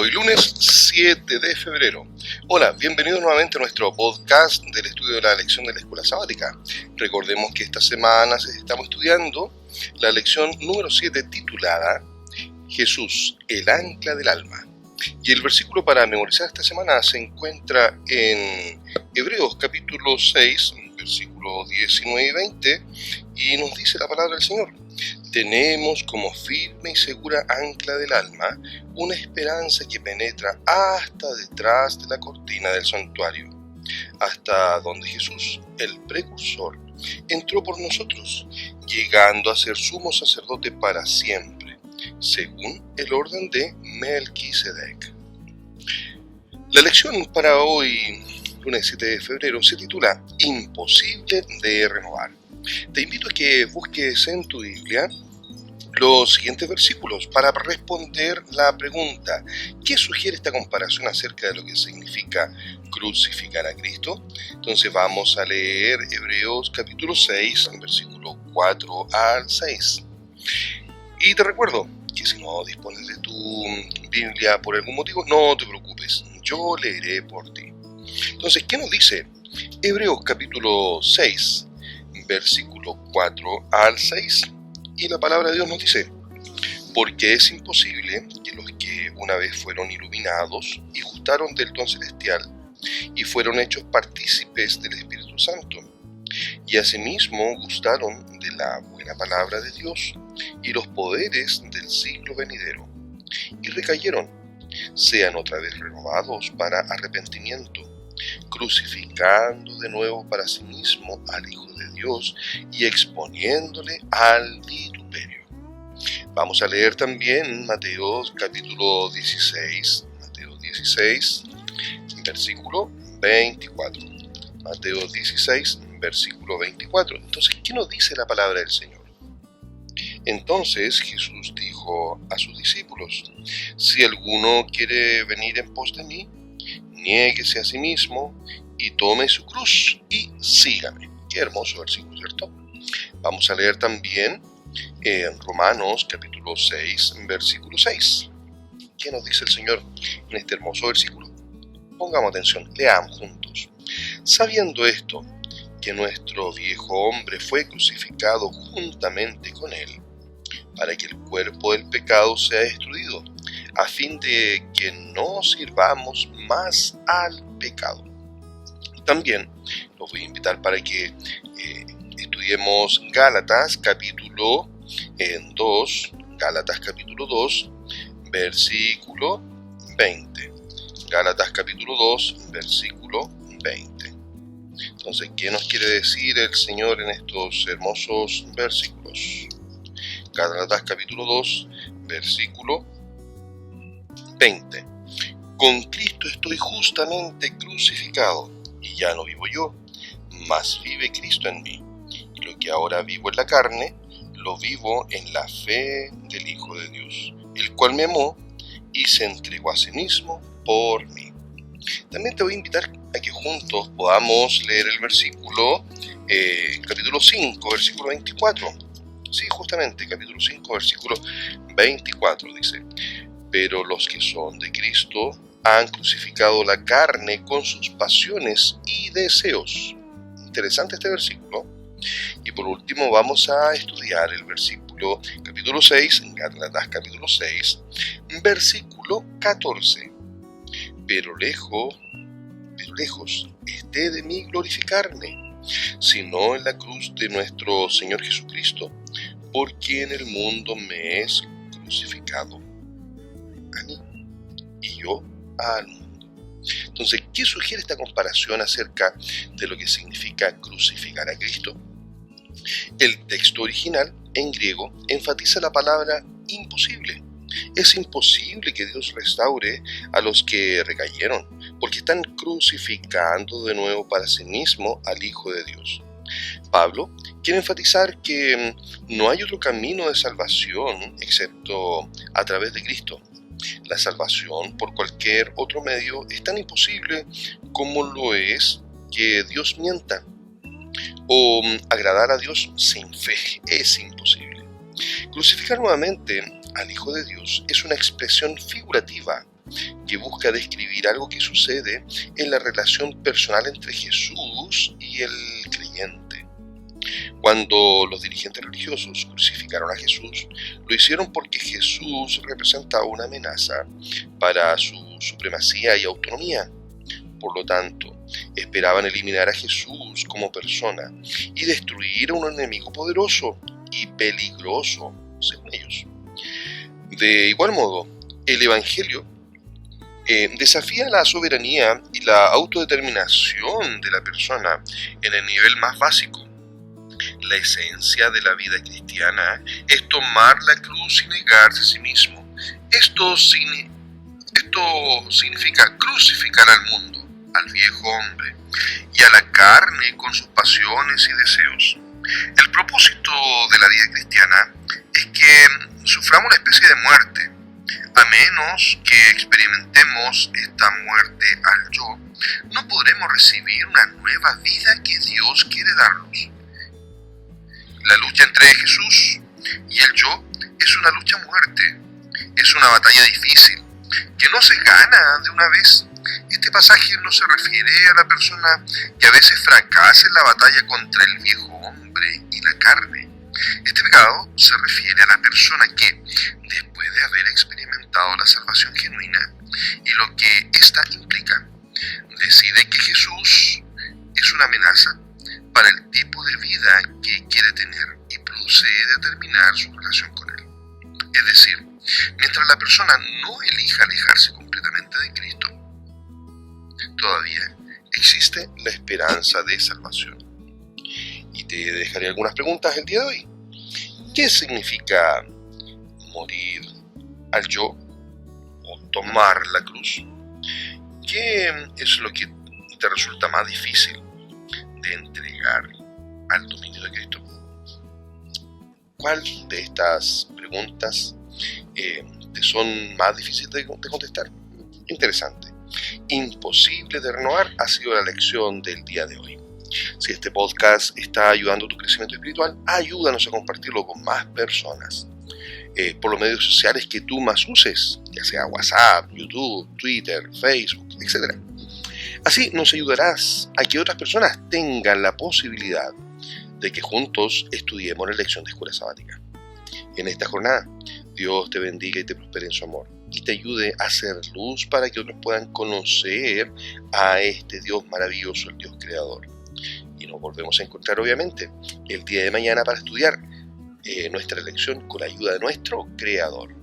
Hoy lunes 7 de febrero. Hola, bienvenidos nuevamente a nuestro podcast del estudio de la lección de la escuela sabática. Recordemos que esta semana estamos estudiando la lección número 7 titulada Jesús, el ancla del alma. Y el versículo para memorizar esta semana se encuentra en Hebreos capítulo 6, versículos 19 y 20, y nos dice la palabra del Señor: tenemos como firme y segura ancla del alma una esperanza que penetra hasta detrás de la cortina del santuario, hasta donde Jesús, el precursor, entró por nosotros, llegando a ser sumo sacerdote para siempre, según el orden de Melquisedec. La lección para hoy, lunes 7 de febrero, se titula Imposible de renovar. Te invito a que busques en tu Biblia los siguientes versículos para responder la pregunta: ¿qué sugiere esta comparación acerca de lo que significa crucificar a Cristo? Entonces vamos a leer Hebreos capítulo 6, versículo 4 al 6. Y te recuerdo que si no dispones de tu Biblia por algún motivo, no te preocupes, yo leeré por ti. Entonces, ¿qué nos dice Hebreos capítulo 6, versículo 4 al 6? Y la palabra de Dios nos dice: porque es imposible que los que una vez fueron iluminados y gustaron del don celestial y fueron hechos partícipes del Espíritu Santo, y asimismo gustaron de la buena palabra de Dios y los poderes del siglo venidero, y recayeron, sean otra vez renovados para arrepentimiento, crucificando de nuevo para sí mismo al Hijo de Dios y exponiéndole al vituperio. Vamos a leer también Mateo capítulo 16, versículo 24. Mateo 16, versículo 24. Entonces, ¿qué nos dice la palabra del Señor? Entonces Jesús dijo a sus discípulos: si alguno quiere venir en pos de mí, niéguese a sí mismo y tome su cruz y sígame. Qué hermoso versículo, ¿cierto? Vamos a leer también en Romanos capítulo 6, versículo 6. ¿Qué nos dice el Señor en este hermoso versículo? Pongamos atención, leamos juntos. Sabiendo esto, que nuestro viejo hombre fue crucificado juntamente con él, para que el cuerpo del pecado sea destruido, a fin de que no sirvamos más al pecado. También los voy a invitar para que estudiemos Gálatas capítulo 2, versículo 20. Gálatas capítulo 2, versículo 20. Entonces, ¿qué nos quiere decir el Señor en estos hermosos versículos? Gálatas capítulo 2, versículo 20. Con Cristo estoy justamente crucificado, y ya no vivo yo, mas vive Cristo en mí. Y lo que ahora vivo en la carne, lo vivo en la fe del Hijo de Dios, el cual me amó y se entregó a sí mismo por mí. También te voy a invitar a que juntos podamos leer el versículo, capítulo 5, versículo 24. Sí, justamente, capítulo 5, versículo 24 dice: pero los que son de Cristo han crucificado la carne con sus pasiones y deseos. Interesante este versículo. Y por último vamos a estudiar el versículo capítulo 6, Gálatas capítulo 6, versículo 14. Pero lejos esté de mí glorificarme, sino en la cruz de nuestro Señor Jesucristo, por quien el mundo me es crucificado a mí y yo al mundo. Entonces, ¿qué sugiere esta comparación acerca de lo que significa crucificar a Cristo? El texto original, en griego, enfatiza la palabra imposible. Es imposible que Dios restaure a los que recayeron, porque están crucificando de nuevo para sí mismo al Hijo de Dios. Pablo quiere enfatizar que no hay otro camino de salvación excepto a través de Cristo. La salvación por cualquier otro medio es tan imposible como lo es que Dios mienta, o agradar a Dios sin fe. Es imposible. Crucificar nuevamente al Hijo de Dios es una expresión figurativa que busca describir algo que sucede en la relación personal entre Jesús y el creyente. Cuando los dirigentes religiosos crucificaron a Jesús, lo hicieron porque Jesús representaba una amenaza para su supremacía y autonomía. Por lo tanto, esperaban eliminar a Jesús como persona y destruir a un enemigo poderoso y peligroso, según ellos. De igual modo, el Evangelio desafía la soberanía y la autodeterminación de la persona en el nivel más básico. La esencia de la vida cristiana es tomar la cruz y negarse a sí mismo. Esto significa crucificar al mundo, al viejo hombre y a la carne con sus pasiones y deseos. El propósito de la vida cristiana es que suframos una especie de muerte. A menos que experimentemos esta muerte al yo, no podremos recibir una nueva vida que Dios quiere darnos. La lucha entre Jesús y el yo es una lucha a muerte. Es una batalla difícil, que no se gana de una vez. Este pasaje no se refiere a la persona que a veces fracasa en la batalla contra el viejo hombre y la carne. Este pecado se refiere a la persona que, después de haber experimentado la salvación genuina y lo que ésta implica, decide que Jesús es una amenaza para el tipo de vida que quiere tener y procede a terminar su relación con él. Es decir, mientras la persona no elija alejarse completamente de Cristo, todavía existe la esperanza de salvación. Y te dejaré algunas preguntas el día de hoy. ¿Qué significa morir al yo o tomar la cruz? ¿Qué es lo que te resulta más difícil de entregar al dominio de Cristo? ¿Cuál de estas preguntas te son más difíciles de contestar? Interesante. Imposible de renovar ha sido la lección del día de hoy. Si este podcast está ayudando a tu crecimiento espiritual, ayúdanos a compartirlo con más personas. Por los medios sociales que tú más uses, ya sea WhatsApp, YouTube, Twitter, Facebook, etc. Así nos ayudarás a que otras personas tengan la posibilidad de que juntos estudiemos la lección de escuela sabática. En esta jornada, Dios te bendiga y te prospere en su amor y te ayude a hacer luz para que otros puedan conocer a este Dios maravilloso, el Dios creador. Y nos volvemos a encontrar obviamente el día de mañana para estudiar nuestra lección con la ayuda de nuestro creador.